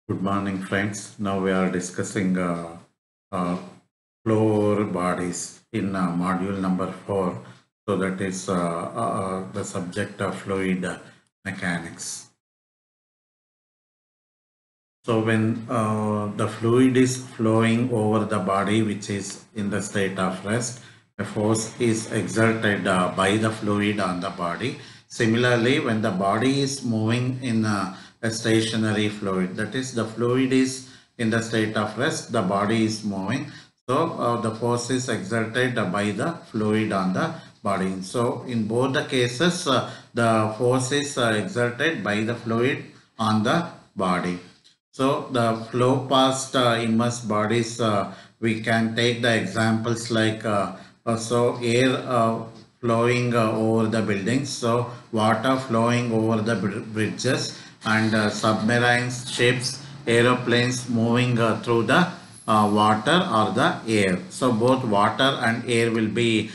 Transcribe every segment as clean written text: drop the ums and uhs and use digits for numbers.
Good morning, friends. Now we are discussing uh, floor bodies in module number 4. So that is the subject of fluid mechanics. So when the fluid is flowing over the body, which is in the state of rest, a force is exerted by the fluid on the body. Similarly, when the body is moving in a stationary fluid, that is the fluid is in the state of rest, the body is moving. So the force is exerted by the fluid on the body. So in both the cases, the force is exerted by the fluid on the body. So the flow past immersed bodies, we can take the examples like so air flowing over the buildings, so water flowing over the bridges, and submarines, ships, aeroplanes moving through the water or the air. So both water and air will be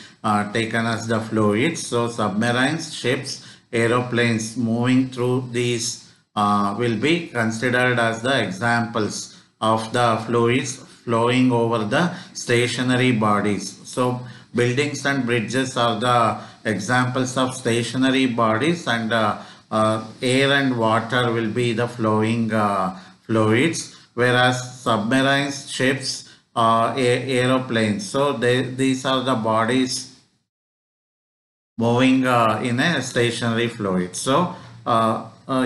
taken as the fluids. So submarines, ships, aeroplanes moving through these will be considered as the examples of the fluids flowing over the stationary bodies. So buildings and bridges are the examples of stationary bodies, and air and water will be the flowing fluids, whereas submarines, ships, aeroplanes, so these are the bodies moving in a stationary fluid. So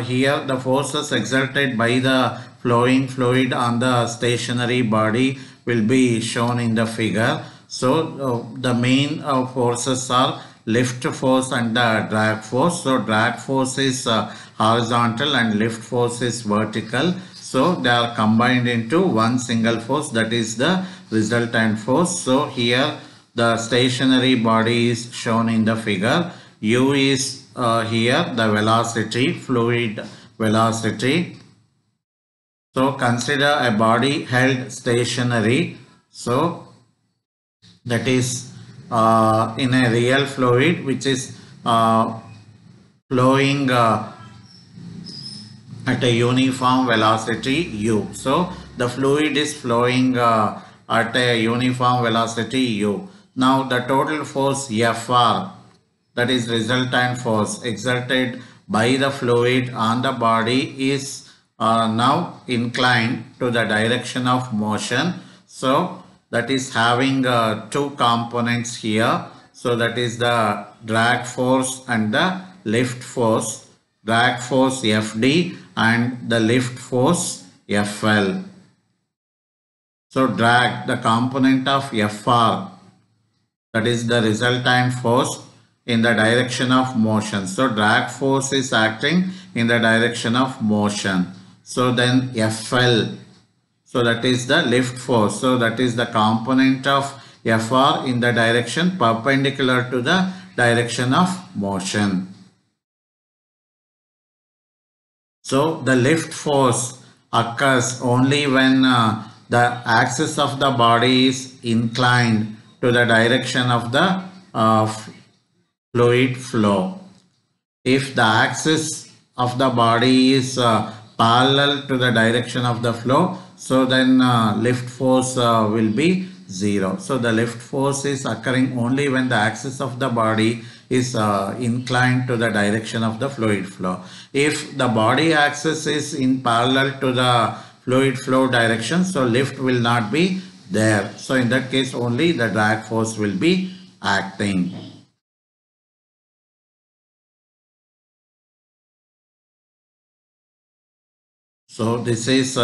here the forces exerted by the flowing fluid on the stationary body will be shown in the figure. So the main forces are lift force and the drag force. So drag force is horizontal and lift force is vertical. So they are combined into one single force, that is the resultant force. So here the stationary body is shown in the figure. U is here the velocity, fluid velocity. So consider a body held stationary. So that is in a real fluid which is flowing at a uniform velocity u. So the fluid is flowing at a uniform velocity u. Now the total force Fr, that is resultant force exerted by the fluid on the body, is now inclined to the direction of motion. So that is having two components here. So that is the drag force and the lift force. Drag force Fd and the lift force Fl. So drag, the component of Fr, that is the resultant force in the direction of motion. So drag force is acting in the direction of motion. So then Fl, so that is the lift force. So that is the component of Fr in the direction perpendicular to the direction of motion. So the lift force occurs only when the axis of the body is inclined to the direction of the fluid flow. If the axis of the body is parallel to the direction of the flow, so then lift force will be 0. So the lift force is occurring only when the axis of the body is inclined to the direction of the fluid flow. If the body axis is in parallel to the fluid flow direction, so lift will not be there. So in that case only the drag force will be acting. So this is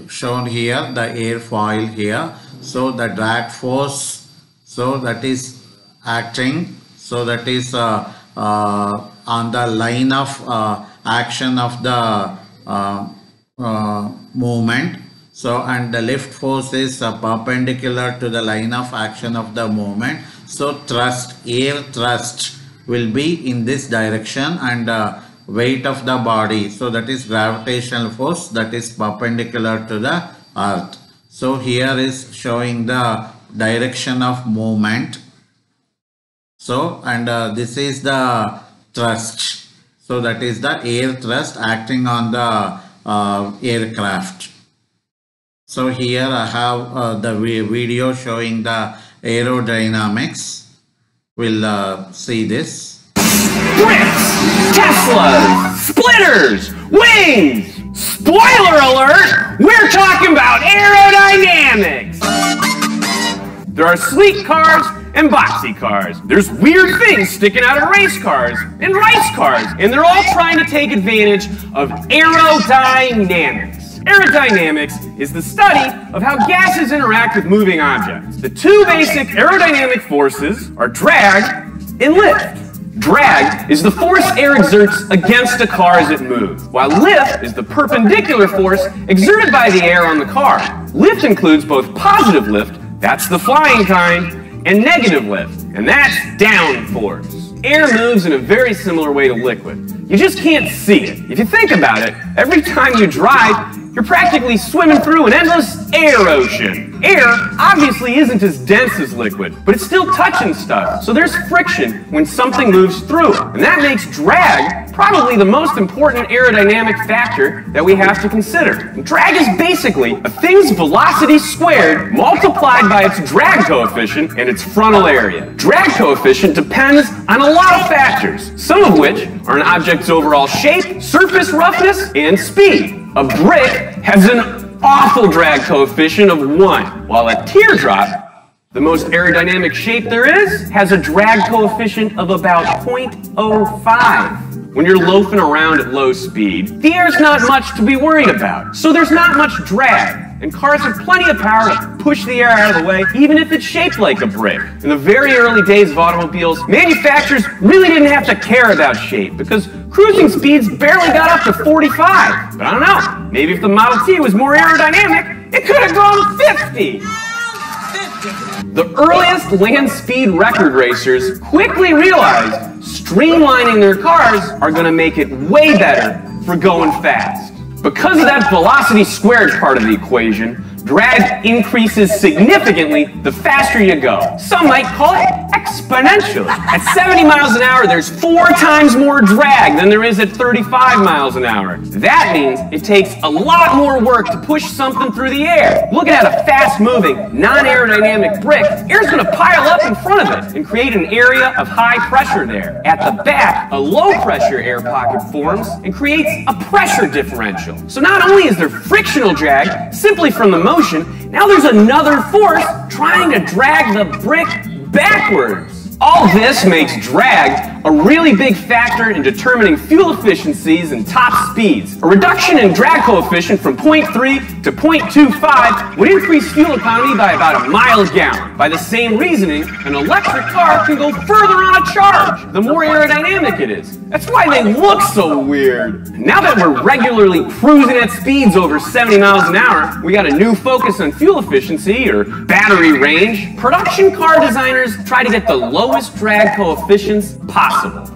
shown here, the airfoil here. So the drag force, so that is acting, so that is on the line of action of the movement. So and the lift force is perpendicular to the line of action of the movement. So thrust, air thrust will be in this direction, and weight of the body, so that is gravitational force, that is perpendicular to the earth. So here is showing the direction of movement. So and this is the thrust. So that is the air thrust acting on the aircraft. So here I have the video showing the aerodynamics. We'll see this. Bricks, Teslas, splitters, wings. Spoiler alert, we're talking about aerodynamics. There are sleek cars and boxy cars. There's weird things sticking out of race cars and rice cars, and they're all trying to take advantage of aerodynamics. Aerodynamics is the study of how gases interact with moving objects. The two basic aerodynamic forces are drag and lift. Drag is the force air exerts against a car as it moves, while lift is the perpendicular force exerted by the air on the car. Lift includes both positive lift, that's the flying kind, and negative lift, and that's down force. Air moves in a very similar way to liquid. You just can't see it. If you think about it, every time you drive, you're practically swimming through an endless air ocean. Air obviously isn't as dense as liquid, but it's still touching stuff, so there's friction when something moves through it. And that makes drag probably the most important aerodynamic factor that we have to consider. And drag is basically a thing's velocity squared multiplied by its drag coefficient and its frontal area. Drag coefficient depends on a lot of factors, some of which are an object's overall shape, surface roughness, and speed. A brick has an awful drag coefficient of 1, while a teardrop, the most aerodynamic shape there is, has a drag coefficient of about 0.05. When you're loafing around at low speed, the air's not much to be worried about, so there's not much drag. And cars have plenty of power to push the air out of the way, even if it's shaped like a brick. In the very early days of automobiles, manufacturers really didn't have to care about shape because cruising speeds barely got up to 45. But I don't know, maybe if the Model T was more aerodynamic, it could have gone 50. The earliest land speed record racers quickly realized streamlining their cars are going to make it way better for going fast. Because of that velocity squared part of the equation, drag increases significantly the faster you go. Some might call it exponentially. At 70 miles an hour, there's 4 times more drag than there is at 35 miles an hour. That means it takes a lot more work to push something through the air. Looking at a fast-moving, non-aerodynamic brick, air's going to pile up in front of it and create an area of high pressure there. At the back, a low-pressure air pocket forms and creates a pressure differential. So not only is there frictional drag simply from the motion, now there's another force trying to drag the brick backwards. All this makes drag a really big factor in determining fuel efficiencies and top speeds. A reduction in drag coefficient from 0.3 to 0.25 would increase fuel economy by about a mile a gallon. By the same reasoning, an electric car can go further on a charge, the more aerodynamic it is. That's why they look so weird. Now that we're regularly cruising at speeds over 70 miles an hour, we got a new focus on fuel efficiency or battery range. Production car designers try to get the lowest drag coefficients possible.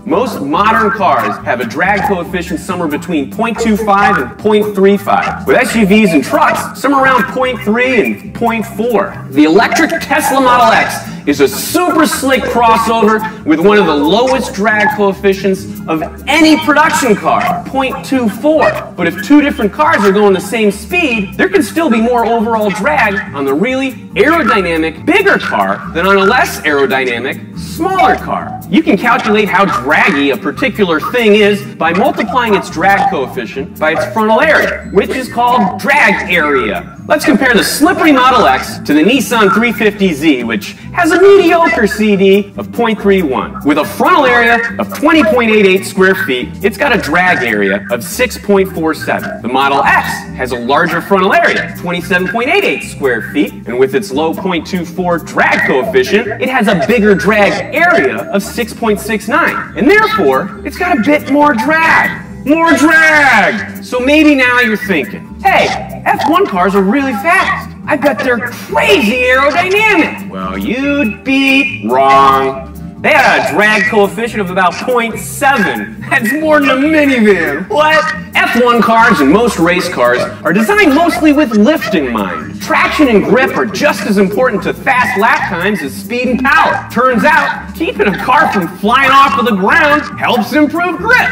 Most modern cars have a drag coefficient somewhere between 0.25 and 0.35. With SUVs and trucks, somewhere around 0.3 and 0.4. The electric Tesla Model X is a super slick crossover with one of the lowest drag coefficients of any production car, 0.24. But if two different cars are going the same speed, there can still be more overall drag on the really aerodynamic bigger car than on a less aerodynamic smaller car. You can calculate how draggy a particular thing is by multiplying its drag coefficient by its frontal area, which is called drag area. Let's compare the slippery Model X to the Nissan 350Z, which has a mediocre CD of 0.31. With a frontal area of 20.88 square feet, it's got a drag area of 6.47. The Model X has a larger frontal area, 27.88 square feet, and with its low 0.24 drag coefficient, it has a bigger drag area of 6.69. And therefore, it's got a bit more drag. More drag! So maybe now you're thinking, hey, F1 cars are really fast. I bet they're crazy aerodynamic. Well, you'd be wrong. They had a drag coefficient of about 0.7. That's more than a minivan. What? F1 cars and most race cars are designed mostly with lift in mind. Traction and grip are just as important to fast lap times as speed and power. Turns out, keeping a car from flying off of the ground helps improve grip.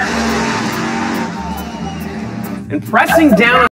and pressing down